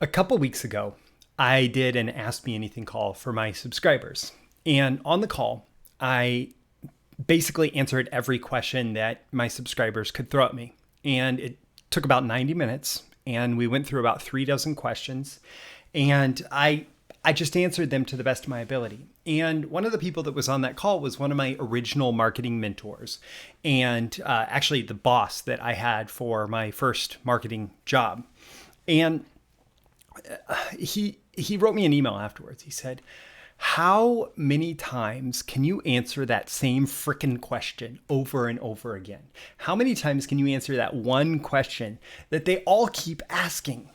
A couple weeks ago, I did an Ask Me Anything call for my subscribers. And on the call, I basically answered every question that my subscribers could throw at me. And it took about 90 minutes, and we went through about 3 dozen questions. And I just answered them to the best of my ability. And one of the people that was on that call was one of my original marketing mentors, and actually the boss that I had for my first marketing job. And he wrote me an email afterwards. He said, "How many times can you answer that same frickin' question over and over again? How many times can you answer that one question that they all keep asking?"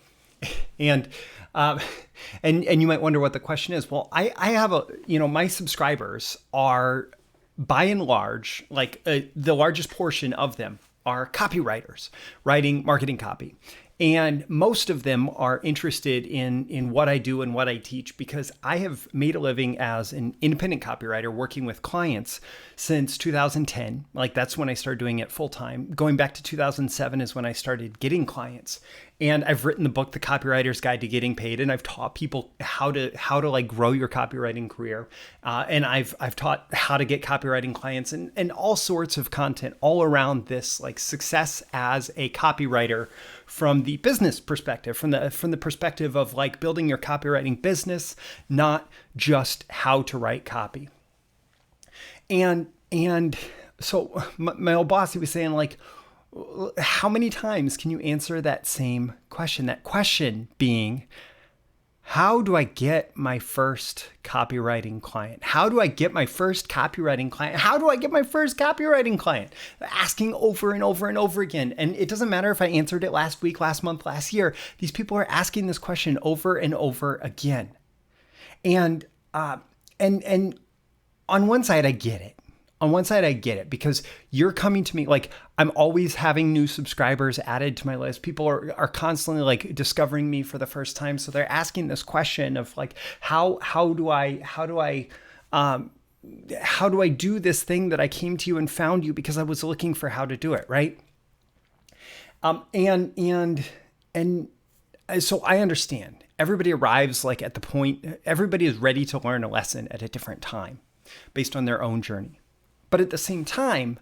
And you might wonder what the question is. Well, I have my subscribers are by and large, the largest portion of them are copywriters writing marketing copy. And most of them are interested in what I do and what I teach because I have made a living as an independent copywriter working with clients since 2010. That's when I started doing it full time. Going back to 2007 is when I started getting clients. And I've written the book, The Copywriter's Guide to Getting Paid, and I've taught people how to grow your copywriting career. And I've taught how to get copywriting clients and all sorts of content all around this success as a copywriter from the business perspective, from the perspective of building your copywriting business, not just how to write copy. And so my old boss, he was saying how many times can you answer that same question? That question being, how do I get my first copywriting client? How do I get my first copywriting client? How do I get my first copywriting client? Asking over and over and over again. And it doesn't matter if I answered it last week, last month, last year. These people are asking this question over and over again. And on one side, I get it. On one side, I get it because you're coming to me I'm always having new subscribers added to my list. People are constantly discovering me for the first time. So they're asking this question of how do I do this thing that I came to you and found you because I was looking for how to do it, right? And so I understand. Everybody arrives at the point, everybody is ready to learn a lesson at a different time based on their own journey. But at the same time,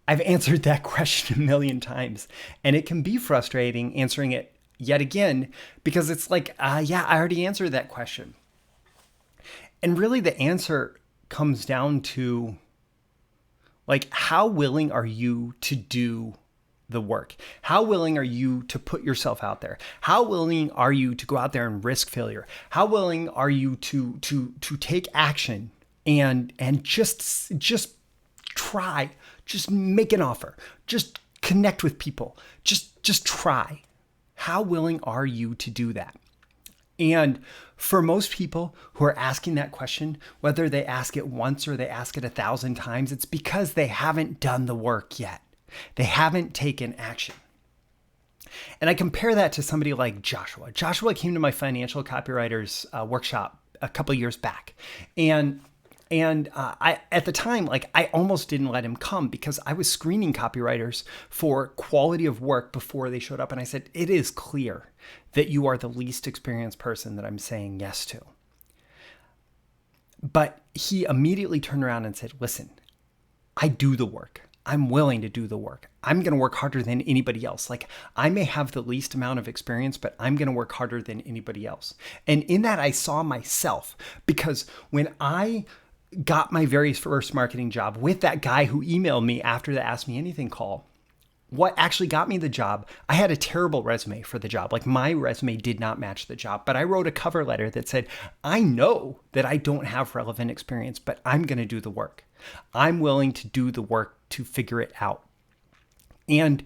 I've answered that question a million times. And it can be frustrating answering it yet again because it's I already answered that question. And really the answer comes down to how willing are you to do the work? How willing are you to put yourself out there? How willing are you to go out there and risk failure? How willing are you to take action? And just try, just make an offer, just connect with people, just try. How willing are you to do that? And for most people who are asking that question, whether they ask it once or they ask it 1,000 times, it's because they haven't done the work yet. They haven't taken action. And I compare that to somebody like Joshua. Joshua came to my financial copywriters workshop a couple of years back. And I, at the time, I almost didn't let him come because I was screening copywriters for quality of work before they showed up. And I said, it is clear that you are the least experienced person that I'm saying yes to. But he immediately turned around and said, listen, I do the work. I'm willing to do the work. I'm going to work harder than anybody else. I may have the least amount of experience, but I'm going to work harder than anybody else. And in that, I saw myself because when I got my very first marketing job with that guy who emailed me after the Ask Me Anything call, what actually got me the job, I had a terrible resume for the job. My resume did not match the job, but I wrote a cover letter that said, I know that I don't have relevant experience, but I'm going to do the work. I'm willing to do the work to figure it out. And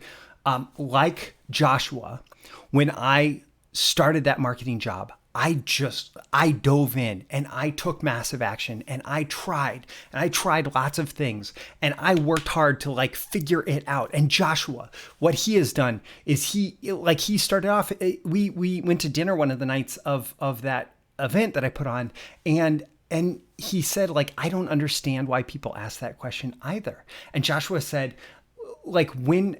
like Joshua, when I started that marketing job, I dove in and I took massive action and I tried lots of things and I worked hard to figure it out. And Joshua, what he has done is he started off, we went to dinner one of the nights of that event that I put on, and he said, I don't understand why people ask that question either. And Joshua said, when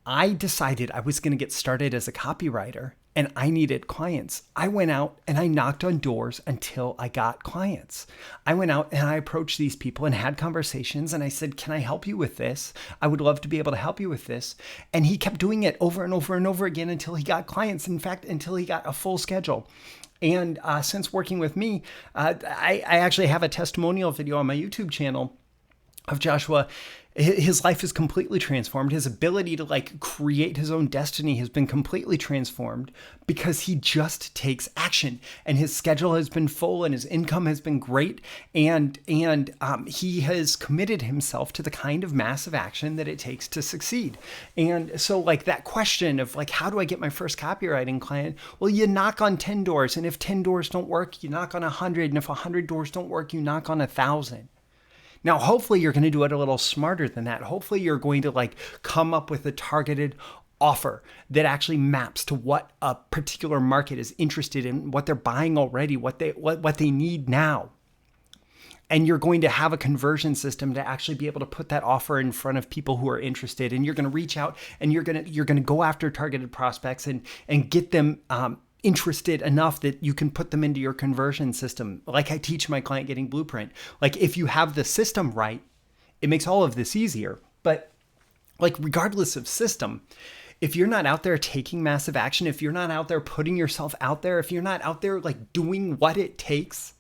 I decided I was going to get started as a copywriter and I needed clients. I went out and I knocked on doors until I got clients. I went out and I approached these people and had conversations, and I said, can I help you with this? I would love to be able to help you with this. And he kept doing it over and over and over again until he got clients. In fact, until he got a full schedule. And since working with me, I actually have a testimonial video on my YouTube channel of Joshua. His life is completely transformed. His ability to create his own destiny has been completely transformed because he just takes action, and his schedule has been full and his income has been great. And he has committed himself to the kind of massive action that it takes to succeed. And so that question of how do I get my first copywriting client? Well, you knock on 10 doors, and if 10 doors don't work, you knock on 100. And if 100 doors don't work, you knock on 1,000. Now, hopefully you're going to do it a little smarter than that. Hopefully you're going to come up with a targeted offer that actually maps to what a particular market is interested in, what they're buying already, what they need now. And you're going to have a conversion system to actually be able to put that offer in front of people who are interested. And you're going to reach out and you're going to go after targeted prospects and get them interested enough that you can put them into your conversion system. Like I teach my client getting blueprint. If you have the system right, it makes all of this easier. But regardless of system, if you're not out there taking massive action, if you're not out there putting yourself out there, if you're not out there doing what it takes,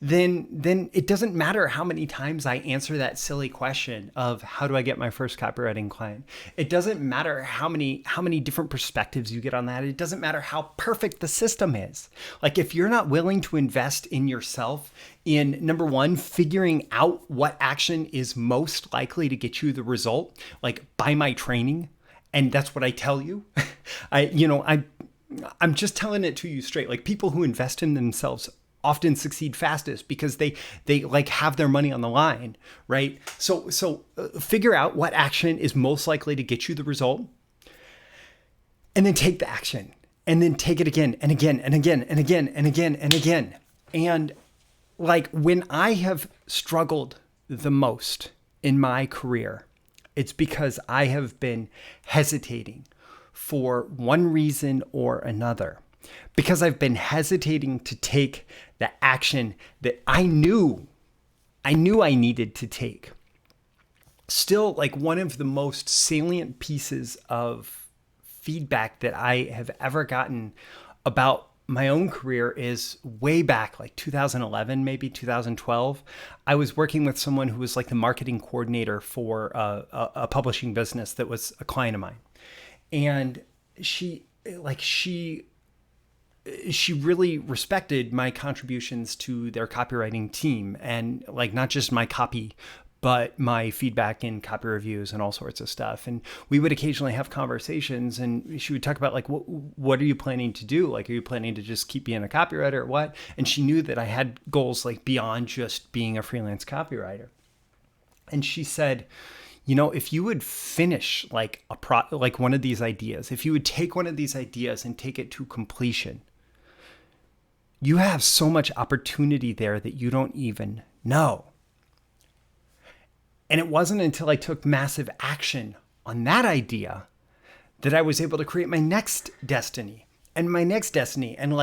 then it doesn't matter how many times I answer that silly question of how do I get my first copywriting client? It doesn't matter how many different perspectives you get on that. It doesn't matter how perfect the system is. If you're not willing to invest in yourself, in number one, figuring out what action is most likely to get you the result, buy my training. And that's what I tell you. I'm just telling it to you straight. People who invest in themselves often succeed fastest because they have their money on the line, right? So figure out what action is most likely to get you the result, and then take the action, and then take it again and again and again and again and again and again. And when I have struggled the most in my career, it's because I have been hesitating for one reason or another. Because I've been hesitating to take the action that I knew I needed to take. Still, one of the most salient pieces of feedback that I have ever gotten about my own career is way back, 2011, maybe 2012. I was working with someone who was the marketing coordinator for a publishing business that was a client of mine. And she really respected my contributions to their copywriting team, and not just my copy, but my feedback in copy reviews and all sorts of stuff. And we would occasionally have conversations, and she would talk about what are you planning to do? Are you planning to just keep being a copywriter or what? And she knew that I had goals beyond just being a freelance copywriter. And she said, if you would finish one of these ideas, if you would take one of these ideas and take it to completion, you have so much opportunity there that you don't even know. And it wasn't until I took massive action on that idea that I was able to create my next destiny and my next destiny. And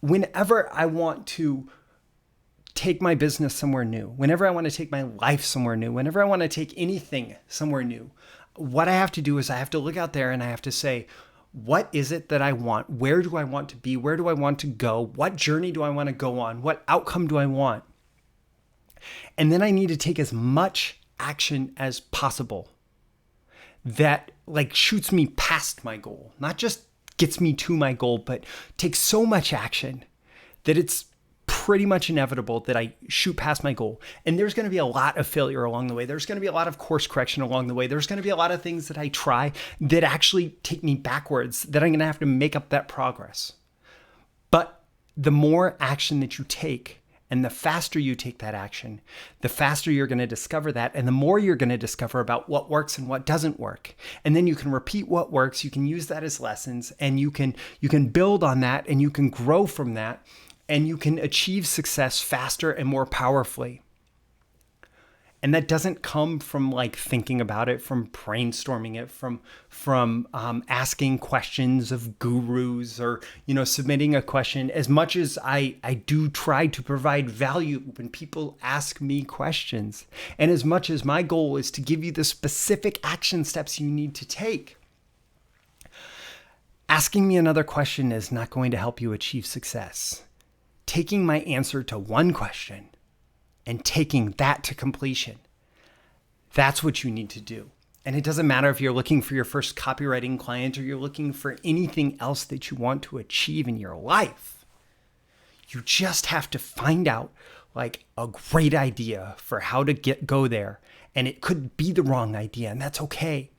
whenever I want to take my business somewhere new, whenever I want to take my life somewhere new, whenever I want to take anything somewhere new, what I have to do is I have to look out there and I have to say, what is it that I want? Where do I want to be? Where do I want to go? What journey do I want to go on? What outcome do I want? And then I need to take as much action as possible that shoots me past my goal, not just gets me to my goal, but takes so much action that it's pretty much inevitable that I shoot past my goal. And there's going to be a lot of failure along the way. There's going to be a lot of course correction along the way. There's going to be a lot of things that I try that actually take me backwards, that I'm going to have to make up that progress. But the more action that you take, and the faster you take that action, the faster you're going to discover that, and the more you're going to discover about what works and what doesn't work. And then you can repeat what works, you can use that as lessons, and you can build on that, and you can grow from that, and you can achieve success faster and more powerfully. And that doesn't come from like thinking about it, from brainstorming it, from asking questions of gurus, or, submitting a question. As much as I do try to provide value when people ask me questions, and as much as my goal is to give you the specific action steps you need to take, asking me another question is not going to help you achieve success. Taking my answer to one question and taking that to completion, that's what you need to do. And it doesn't matter if you're looking for your first copywriting client or you're looking for anything else that you want to achieve in your life. You just have to find out like a great idea for how to go there. And it could be the wrong idea, and that's okay.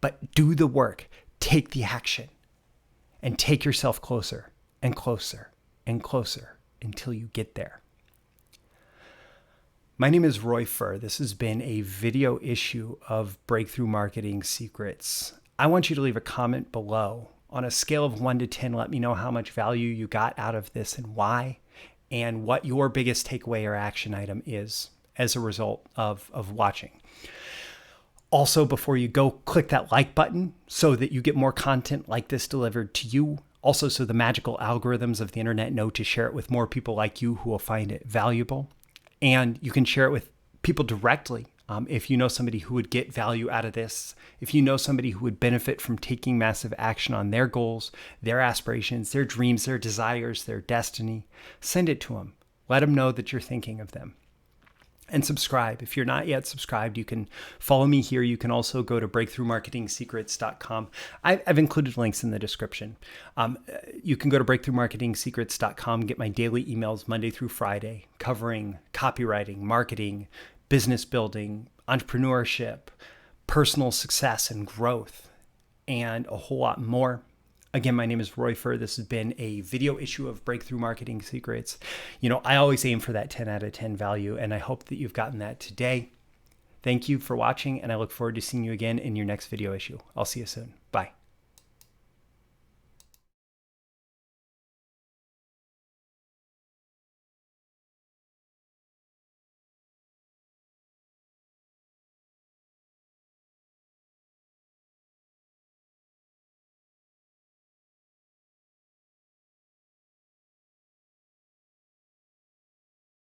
But do the work, take the action, and take yourself closer and closer and closer until you get there. My name is Furr. This has been a video issue of Breakthrough Marketing Secrets. I want you to leave a comment below. On a scale of 1 to 10, let me know how much value you got out of this and why, and what your biggest takeaway or action item is as a result of watching. Also, before you go, click that like button so that you get more content like this delivered to you. Also, so the magical algorithms of the internet know to share it with more people like you who will find it valuable. And you can share it with people directly. If you know somebody who would get value out of this, if you know somebody who would benefit from taking massive action on their goals, their aspirations, their dreams, their desires, their destiny, send it to them. Let them know that you're thinking of them. And subscribe. If you're not yet subscribed, you can follow me here. You can also go to breakthroughmarketingsecrets.com. I've included links in the description. You can go to breakthroughmarketingsecrets.com, get my daily emails Monday through Friday, covering copywriting, marketing, business building, entrepreneurship, personal success and growth, and a whole lot more. Again, my name is Furr. This has been a video issue of Breakthrough Marketing Secrets. I always aim for that 10 out of 10 value, and I hope that you've gotten that today. Thank you for watching, and I look forward to seeing you again in your next video issue. I'll see you soon. Bye.